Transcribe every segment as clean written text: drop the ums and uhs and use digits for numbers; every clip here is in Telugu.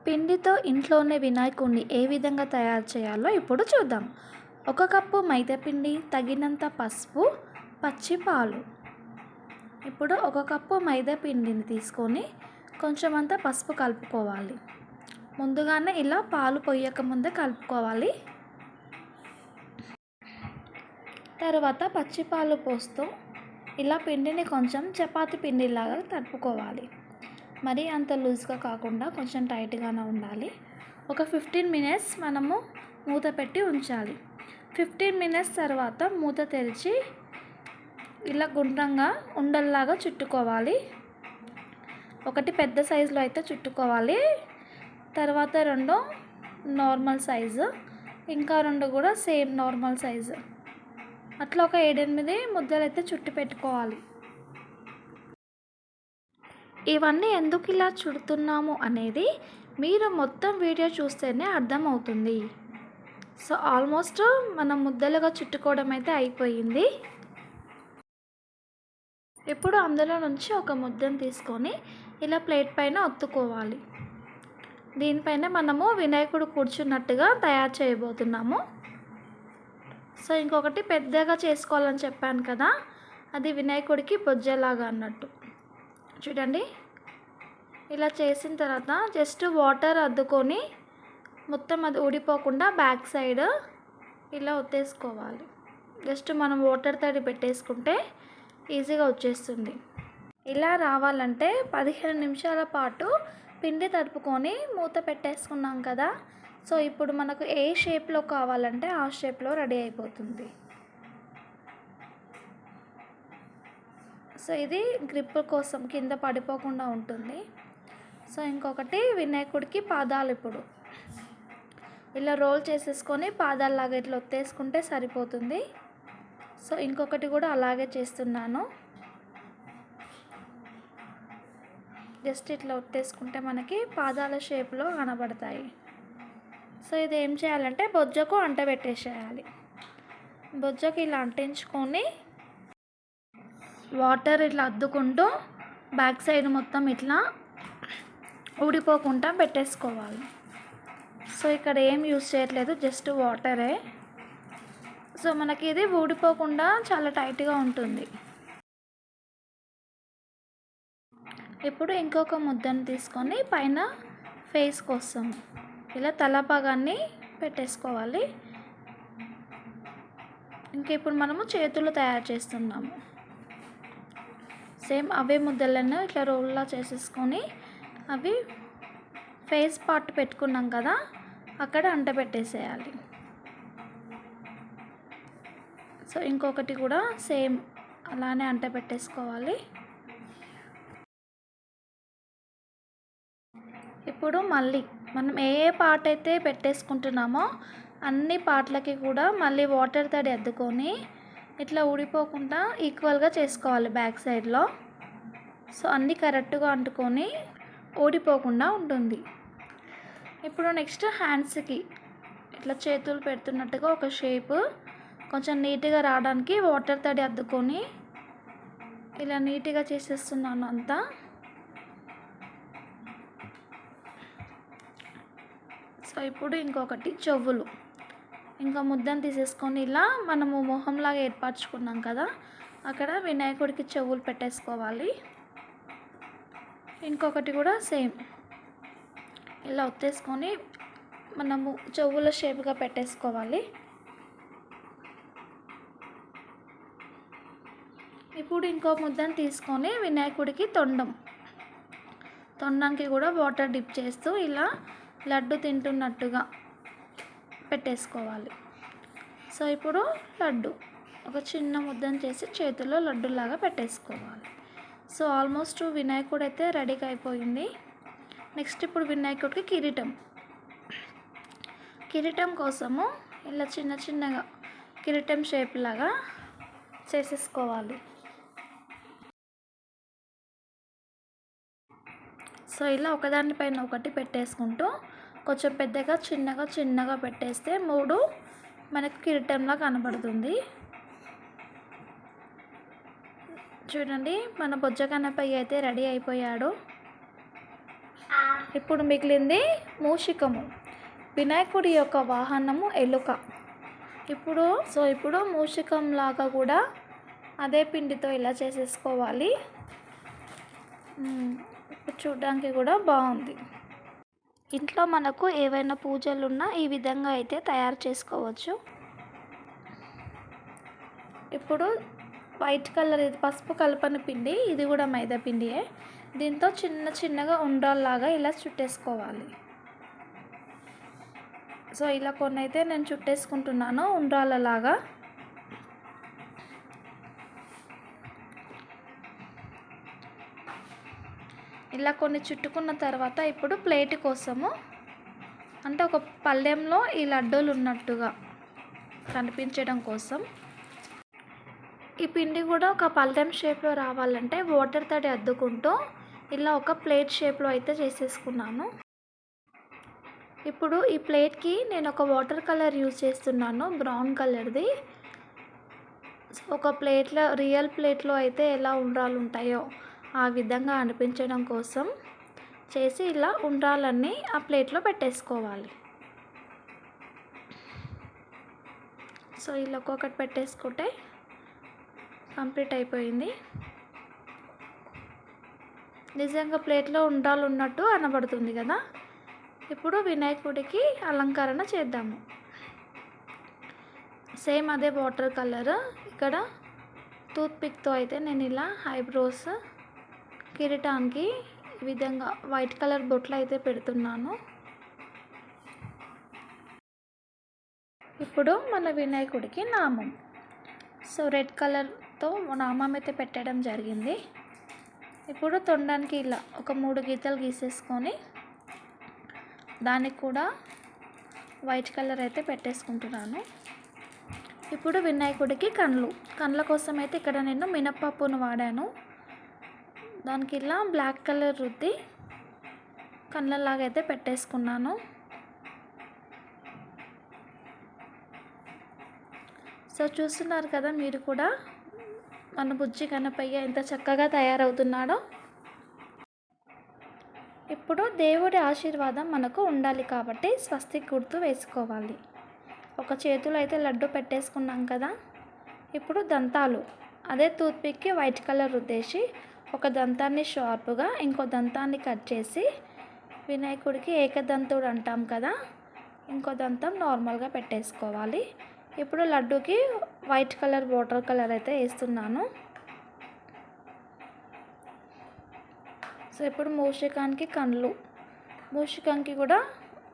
పిండితో ఇంట్లోనే వినాయకుడిని ఏ విధంగా తయారు చేయాలో ఇప్పుడు చూద్దాం. 1 కప్పు మైదాపిండి, తగినంత పసుపు, పచ్చి పాలు. ఇప్పుడు 1 కప్పు మైదాపిండిని తీసుకొని కొంచెం అంత పసుపు కలుపుకోవాలి. ముందుగానే ఇలా పాలు పొయ్యక ముందే కలుపుకోవాలి. తర్వాత పచ్చి పాలు పోస్తూ ఇలా పిండిని కొంచెం చపాతీ పిండిలాగా తడుపుకోవాలి. మరి అంత లూజ్గా కాకుండా కొంచెం టైట్గానే ఉండాలి. ఒక 15 మినిట్స్ మనము మూత పెట్టి ఉంచాలి. 15 మినిట్స్ తర్వాత మూత తెరిచి ఇలా గుండ్రంగా ఉండల్లాగా చుట్టుకోవాలి. ఒకటి పెద్ద సైజులో అయితే చుట్టుకోవాలి. తర్వాత 2 నార్మల్ సైజు, ఇంకా 2 కూడా సేమ్ నార్మల్ సైజు. అట్లా ఒక 7-8 ముద్దలు అయితే చుట్టి పెట్టుకోవాలి. ఇవన్నీ ఎందుకు ఇలా చుడుతున్నాము అనేది మీరు మొత్తం వీడియో చూస్తేనే అర్థమవుతుంది. సో ఆల్మోస్ట్ మనం ముద్దలుగా చుట్టుకోవడం అయితే అయిపోయింది. ఇప్పుడు అందులో నుంచి ఒక ముద్దను తీసుకొని ఇలా ప్లేట్ పైన ఒత్తుకోవాలి. దీనిపైన మనము వినాయకుడు కూర్చున్నట్టుగా తయారు చేయబోతున్నాము. సో ఇంకొకటి పెద్దగా చేసుకోవాలని చెప్పాను కదా, అది వినాయకుడికి బొజ్జలాగా అన్నట్టు. చూడండి, ఇలా చేసిన తర్వాత జస్ట్ వాటర్ అద్దుకొని మొత్తం అది ఊడిపోకుండా బ్యాక్ సైడ్ ఇలా ఒత్తేసుకోవాలి. జస్ట్ మనం వాటర్ తడి పెట్టేసుకుంటే ఈజీగా వచ్చేస్తుంది. ఇలా రావాలంటే 15 నిమిషాల పాటు పిండి తడుపుకొని మూత పెట్టేసుకున్నాం కదా. సో ఇప్పుడు మనకు ఏ షేప్లో కావాలంటే ఆ షేప్లో రెడీ అయిపోతుంది. సో ఇది గ్రిప్ కోసం కింద పడిపోకుండా ఉంటుంది. సో ఇంకొకటి వినాయకుడికి పాదాలు. ఇప్పుడు ఇలా రోల్ చేసేసుకొని పాదాలలాగా ఇట్లా ఒత్తేసుకుంటే సరిపోతుంది. సో ఇంకొకటి కూడా అలాగే చేస్తున్నాను. జస్ట్ ఇట్లా ఒత్తేసుకుంటే మనకి పాదాల షేప్లో కనబడతాయి. సో ఇది ఏం చేయాలంటే బొజ్జకు అంటబెట్టేసేయాలి. బొజ్జకు ఇలా అంటించుకొని వాటర్ ఇట్లా అద్దుకుంటూ బ్యాక్ సైడ్ మొత్తం ఇట్లా ఊడిపోకుండా పెట్టేసుకోవాలి. సో ఇక్కడ ఏం యూస్ చేయట్లేదు, జస్ట్ వాటరే. సో మనకి ఇది ఊడిపోకుండా చాలా టైట్గా ఉంటుంది. ఇప్పుడు ఇంకొక ముద్దను తీసుకొని పైన ఫేస్ కోసం ఇలా తల భాగాన్ని పెట్టేసుకోవాలి. ఇంకా ఇప్పుడు మనము చేతులు తయారు చేస్తున్నాము. సేమ్ అవే ముద్దలను ఇట్లా రోల్లా చేసేసుకొని అవి ఫేస్ పార్ట్ పెట్టుకున్నాం కదా, అక్కడ అంటబెట్టేసేయాలి. సో ఇంకొకటి కూడా సేమ్ అలానే అంటబెట్టేసుకోవాలి. ఇప్పుడు మళ్ళీ మనం ఏ పార్ట్ అయితే పెట్టేసుకుంటున్నామో అన్ని పార్ట్లకి కూడా మళ్ళీ వాటర్ తడి అద్దుకొని ఇట్లా ఊడిపోకుండా ఈక్వల్గా చేసుకోవాలి బ్యాక్ సైడ్లో. సో అన్నీ కరెక్ట్గా అంటుకొని ఊడిపోకుండా ఉంటుంది. ఇప్పుడు నెక్స్ట్ హ్యాండ్స్కి ఇట్లా చేతులు పెడుతున్నట్టుగా ఒక షేప్ కొంచెం నీట్గా రావడానికి వాటర్ తడి అద్దుకొని ఇలా నీట్గా చేసేస్తున్నాను అంతా. సో ఇప్పుడు ఇంకొకటి చెవులు. ఇంకా ముద్దను తీసేసుకొని ఇలా మనము మొహంలాగా ఏర్పరచుకున్నాం కదా, అక్కడ వినాయకుడికి చెవులు పెట్టేసుకోవాలి. ఇంకొకటి కూడా సేమ్ ఇలా ఒత్తేసుకొని మనము చెవుల షేప్గా పెట్టేసుకోవాలి. ఇప్పుడు ఇంకో ముద్దను తీసుకొని వినాయకుడికి తొండంకి కూడా వాటర్ డిప్ చేస్తూ ఇలా లడ్డు తింటున్నట్టుగా పెట్టేసుకోవాలి. సో ఇప్పుడు లడ్డు ఒక చిన్న ముద్దను చేసి చేతుల్లో లడ్డులాగా పెట్టేసుకోవాలి. సో ఆల్మోస్ట్ వినాయకుడు అయితే రెడీగా అయిపోయింది. నెక్స్ట్ ఇప్పుడు వినాయకుడికి కిరీటం కోసము ఇలా చిన్న చిన్నగా కిరీటం షేప్ లాగా చేసేసుకోవాలి. సో ఇలా ఒకదానిపైన ఒకటి పెట్టేసుకుంటూ కొంచెం పెద్దగా చిన్నగా పెట్టేస్తే 3 మనకు కిరీటంలా కనబడుతుంది. చూడండి, మన బొజ్జ గణపయ్య అయితే రెడీ అయిపోయాడు. ఇప్పుడు మిగిలింది మూషికము. వినాయకుడి యొక్క వాహనము ఎలుక. ఇప్పుడు మూషికం లాగా కూడా అదే పిండితో ఇలా చేసేసుకోవాలి. ఇప్పుడు చూడడానికి కూడా బాగుంది. ఇంట్లో మనకు ఏవైనా పూజలు ఉన్నా ఈ విధంగా అయితే తయారు చేసుకోవచ్చు. ఇప్పుడు వైట్ కలర్, ఇది పసుపు కలపని పిండి, ఇది కూడా మైదా పిండియే. దీంతో చిన్న చిన్నగా ఉండ్రాల్లాగా ఇలా చుట్టేసుకోవాలి. సో ఇలా కొన్ని అయితే నేను చుట్టేసుకుంటున్నాను ఉండ్రాలలాగా. ఇలా కొన్ని చుట్టుకున్న తర్వాత ఇప్పుడు ప్లేట్ కోసము, అంటే ఒక పళ్ళెంలో ఈ లడ్డూలు ఉన్నట్టుగా కనిపించడం కోసం ఈ పిండి కూడా ఒక పళ్ళెం షేప్లో రావాలంటే వాటర్ తడి అద్దుకుంటూ ఇలా ఒక ప్లేట్ షేప్లో అయితే చేసేసుకున్నాను. ఇప్పుడు ఈ ప్లేట్కి నేను ఒక వాటర్ కలర్ యూజ్ చేస్తున్నాను, బ్రౌన్ కలర్ది. ఒక ప్లేట్లో, రియల్ ప్లేట్లో అయితే ఎలా ఉండ్రాలు ఉంటాయో ఆ విధంగా అనిపించడం కోసం చేసి ఇలా ఉండ్రాలన్నీ ఆ ప్లేట్లో పెట్టేసుకోవాలి. సో ఇలా ఒక్కొక్కటి పెట్టేసుకుంటే కంప్లీట్ అయిపోయింది. నిజంగా ప్లేట్లో ఉండ్రాలు ఉన్నట్టు కనబడుతుంది కదా. ఇప్పుడు వినాయకుడికి అలంకరణ చేద్దాము. సేమ్ అదే వాటర్ కలర్, ఇక్కడ టూత్పిక్తో అయితే నేను ఇలా ఐబ్రోస్, కిరీటానికి ఈ విధంగా వైట్ కలర్ బొట్లు అయితే పెడుతున్నాను. ఇప్పుడు మన వినాయకుడికి నామం. సో రెడ్ కలర్తో నామం అయితే పెట్టడం జరిగింది. ఇప్పుడు తొండానికి ఇలా ఒక 3 గీతలు గీసేసుకొని దానికి కూడా వైట్ కలర్ అయితే పెట్టేసుకుంటున్నాను. ఇప్పుడు వినాయకుడికి కళ్ళ కోసం అయితే ఇక్కడ నేను మినప్పప్పును వాడాను. దానికి ఇలా బ్లాక్ కలర్ రుద్ది కళ్ళలాగా అయితే పెట్టేసుకున్నాను. సో చూస్తున్నారు కదా మీరు కూడా మన బుజ్జి గణపయ్య ఎంత చక్కగా తయారవుతున్నాడో. ఇప్పుడు దేవుడి ఆశీర్వాదం మనకు ఉండాలి కాబట్టి స్వస్తిక్ గుర్తు వేసుకోవాలి. ఒక చేతిలో అయితే లడ్డు పెట్టేసుకున్నాం కదా. ఇప్పుడు దంతాలు, అదే టూత్పిక్కి వైట్ కలర్ రుద్దేసి ఒక దంతాన్ని షార్ప్గా, ఇంకో దంతాన్ని కట్ చేసి వినాయకుడికి ఏకదంతుడు అంటాం కదా, ఇంకో దంతం నార్మల్గా పెట్టేసుకోవాలి. ఇప్పుడు లడ్డూకి వైట్ కలర్ వాటర్ కలర్ అయితే వేస్తున్నాను. సో ఇప్పుడు మూషికానికి కూడా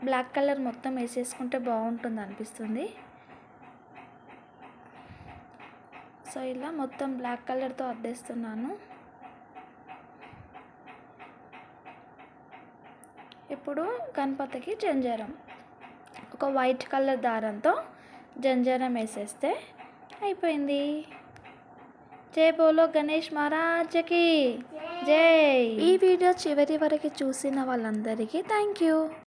బ్లాక్ కలర్ మొత్తం వేసేసుకుంటే బాగుంటుంది అనిపిస్తుంది. సో ఇలా మొత్తం బ్లాక్ కలర్తో అద్దేస్తున్నాను. ఇప్పుడు గణపతికి జంజరం, ఒక వైట్ కలర్ దారంతో జంజరం వేసేస్తే అయిపోయింది. జై బోలో గణేష్ మహారాజ్కి జై. ఈ వీడియో చివరి వరకు చూసిన వాళ్ళందరికీ థ్యాంక్ యూ.